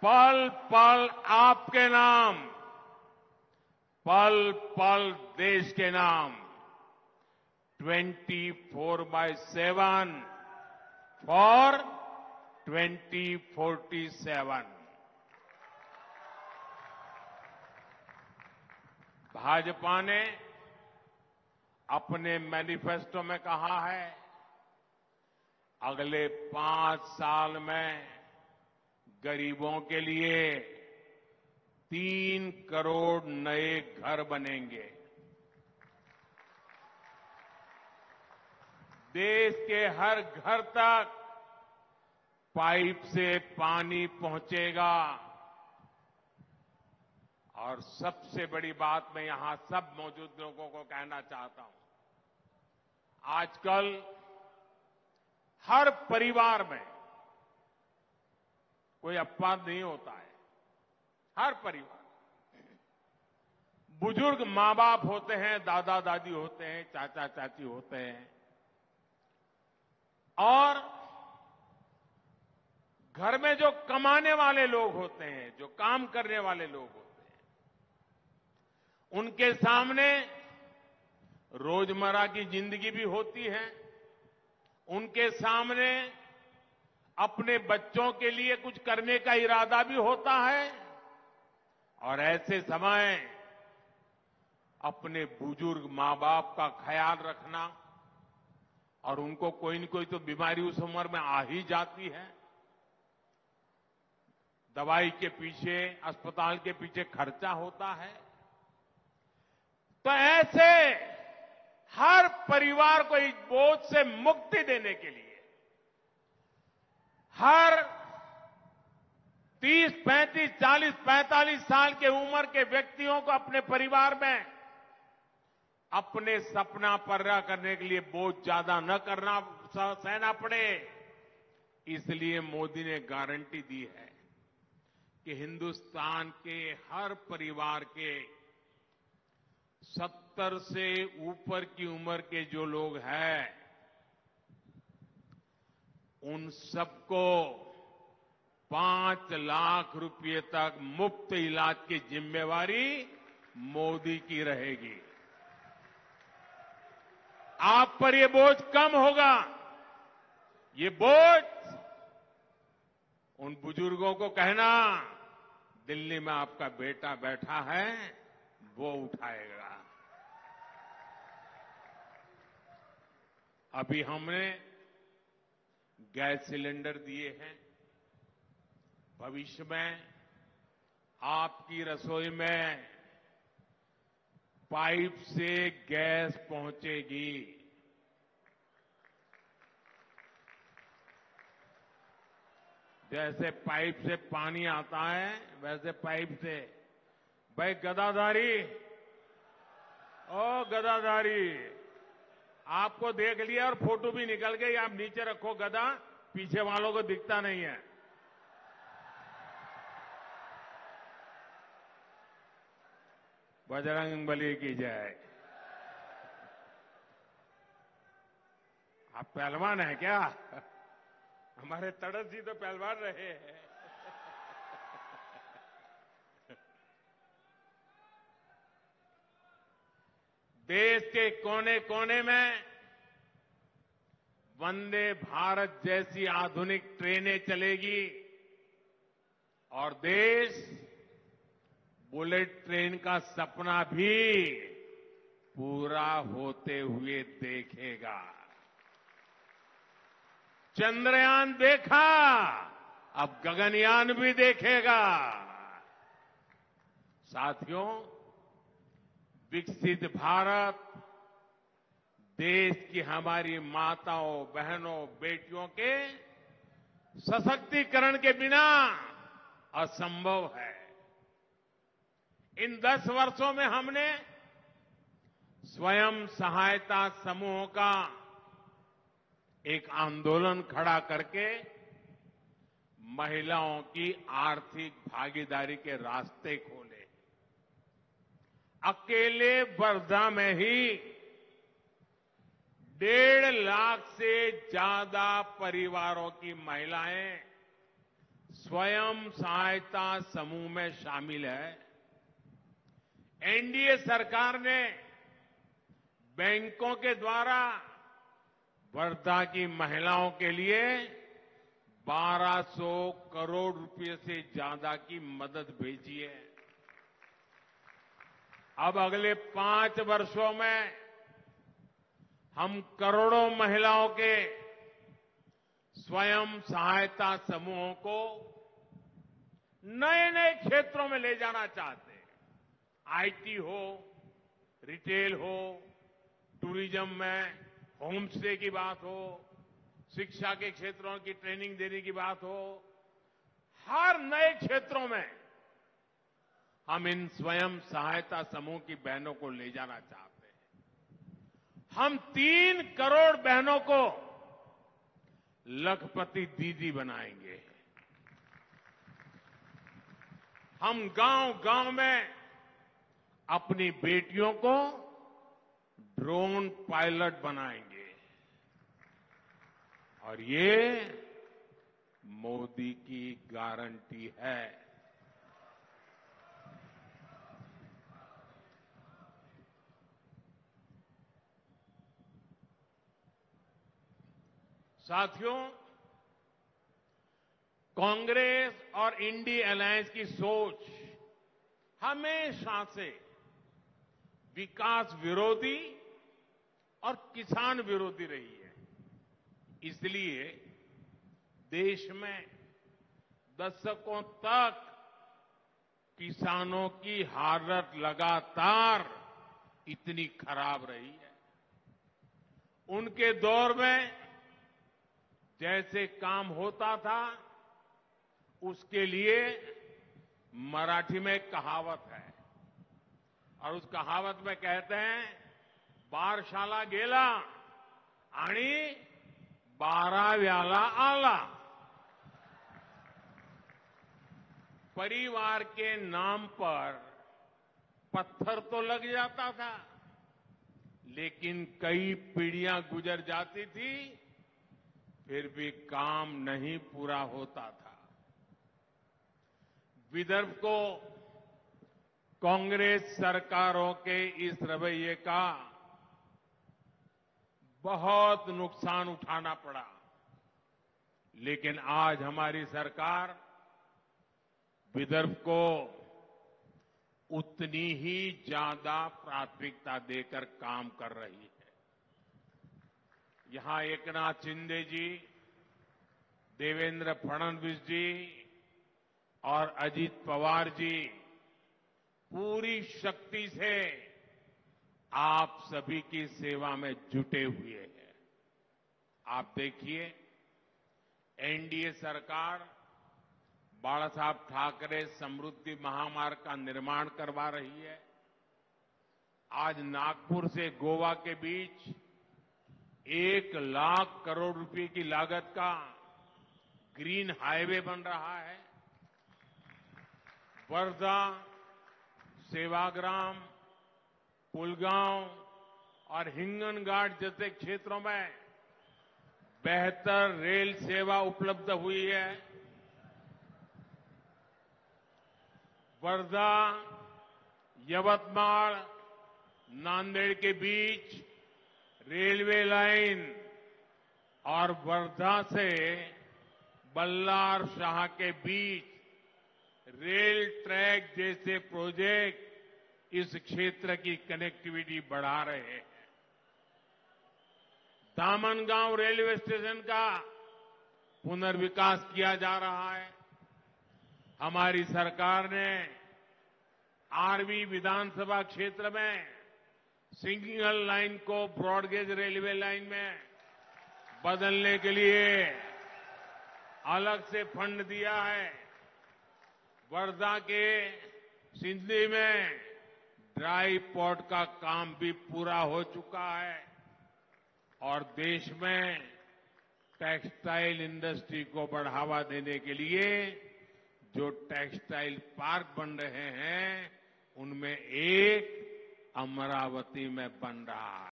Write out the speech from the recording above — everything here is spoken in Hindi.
पल पल आपके नाम, पल पल देश के नाम, 24/7 फॉर 2047। भाजपा ने अपने मैनिफेस्टो में कहा है, अगले 5 साल में गरीबों के लिए 3 करोड़ नए घर बनेंगे। देश के हर घर तक पाइप से पानी पहुंचेगा। और सबसे बड़ी बात मैं यहां सब मौजूद लोगों को कहना चाहता हूं, आजकल हर परिवार में कोई अपवाद नहीं होता है। हर परिवार बुजुर्ग मां बाप होते हैं, दादा दादी होते हैं, चाचा चाची होते हैं, और घर में जो कमाने वाले लोग होते हैं, जो काम करने वाले लोग होते हैं, उनके सामने रोजमर्रा की जिंदगी भी होती है। उनके सामने अपने बच्चों के लिए कुछ करने का इरादा भी होता है। और ऐसे समय अपने बुजुर्ग मां बाप का ख्याल रखना, और उनको कोई न कोई तो बीमारी उस उम्र में आ ही जाती है। दवाई के पीछे, अस्पताल के पीछे खर्चा होता है। तो ऐसे हर परिवार को इस बोझ से मुक्ति देने के लिए हर 30, 35, 40, 45 साल के उम्र के व्यक्तियों को अपने परिवार में अपने सपना पूरा करने के लिए बोझ ज्यादा न करना सहना पड़े, इसलिए मोदी ने गारंटी दी है कि हिंदुस्तान के हर परिवार के 70 से ऊपर की उम्र के जो लोग हैं, उन सबको 5 लाख रुपए तक मुफ्त इलाज की जिम्मेवारी मोदी की रहेगी। आप पर ये बोझ कम होगा। ये बोझ उन बुजुर्गों को कहना, दिल्ली में आपका बेटा बैठा है, वो उठाएगा। अभी हमने गैस सिलेंडर दिए हैं। भविष्य में आपकी रसोई में पाइप से गैस पहुंचेगी। जैसे पाइप से पानी आता है, वैसे पाइप से। भाई गदाधारी, ओ गदाधारी, आपको देख लिया और फोटो भी निकल गई। आप नीचे रखो गदा, पीछे वालों को दिखता नहीं है। बजरंगबली की जय। आप पहलवान हैं क्या? हमारे तड़स जी तो पहलवान रहे हैं। देश के कोने कोने में वंदे भारत जैसी आधुनिक ट्रेनें चलेगी और देश बुलेट ट्रेन का सपना भी पूरा होते हुए देखेगा। चंद्रयान देखा, अब गगनयान भी देखेगा। साथियों, विकसित भारत देश की हमारी माताओं, बहनों, बेटियों के सशक्तिकरण के बिना असंभव है। इन 10 वर्षों में हमने स्वयं सहायता समूहों का एक आंदोलन खड़ा करके महिलाओं की आर्थिक भागीदारी के रास्ते खोले। अकेले वर्धा में ही 1.5 लाख से ज्यादा परिवारों की महिलाएं स्वयं सहायता समूह में शामिल है। एनडीए सरकार ने बैंकों के द्वारा वर्धा की महिलाओं के लिए 1200 करोड़ रुपए से ज्यादा की मदद भेजी है। अब अगले 5 वर्षों में हम करोड़ों महिलाओं के स्वयं सहायता समूहों को नए नए क्षेत्रों में ले जाना चाहते हैं। आईटी हो, रिटेल हो, टूरिज्म में होम स्टे की बात हो, शिक्षा के क्षेत्रों की ट्रेनिंग देने की बात हो, हर नए क्षेत्रों में हम इन स्वयं सहायता समूह की बहनों को ले जाना चाहते हैं। हम 3 करोड़ बहनों को लखपति दीदी बनाएंगे। हम गांव-गांव में अपनी बेटियों को ड्रोन पायलट बनाएंगे और ये मोदी की गारंटी है। साथियों, कांग्रेस और इंडी अलायंस की सोच हमेशा से विकास विरोधी और किसान विरोधी रही है। इसलिए देश में दशकों तक किसानों की हालत लगातार इतनी खराब रही है। उनके दौर में जैसे काम होता था, उसके लिए मराठी में एक कहावत है और उस कहावत में कहते हैं, बारशाला गेला आणि 12व्याला आला। परिवार के नाम पर पत्थर तो लग जाता था, लेकिन कई पीढ़ियां गुजर जाती थी, फिर भी काम नहीं पूरा होता था। विदर्भ को कांग्रेस सरकारों के इस रवैये का बहुत नुकसान उठाना पड़ा, लेकिन आज हमारी सरकार विदर्भ को उतनी ही ज्यादा प्राथमिकता देकर काम कर रही है। यहां एकनाथ शिंदे जी, देवेंद्र फडणवीस जी और अजीत पवार जी पूरी शक्ति से आप सभी की सेवा में जुटे हुए हैं। आप देखिए, एनडीए सरकार बाला साहब ठाकरे समृद्धि महामार्ग का निर्माण करवा रही है। आज नागपुर से गोवा के बीच 1 लाख करोड़ रुपए की लागत का ग्रीन हाईवे बन रहा है। वर्धा, सेवाग्राम, पुलगांव और हिंगनघाट जैसे क्षेत्रों में बेहतर रेल सेवा उपलब्ध हुई है। वर्धा, यवतमाल, नांदेड़ के बीच रेलवे लाइन और वर्धा से बल्लार शाह के बीच रेल ट्रैक जैसे प्रोजेक्ट इस क्षेत्र की कनेक्टिविटी बढ़ा रहे हैं। दामनगांव रेलवे स्टेशन का पुनर्विकास किया जा रहा है। हमारी सरकार ने आरवी विधानसभा क्षेत्र में सिंगल लाइन को ब्रॉडगेज रेलवे लाइन में बदलने के लिए अलग से फंड दिया है। वर्धा के सिंधली में ड्राई पोर्ट का काम भी पूरा हो चुका है और देश में टेक्सटाइल इंडस्ट्री को बढ़ावा देने के लिए जो टेक्सटाइल पार्क बन रहे हैं, उनमें एक अमरावती में बन रहा है।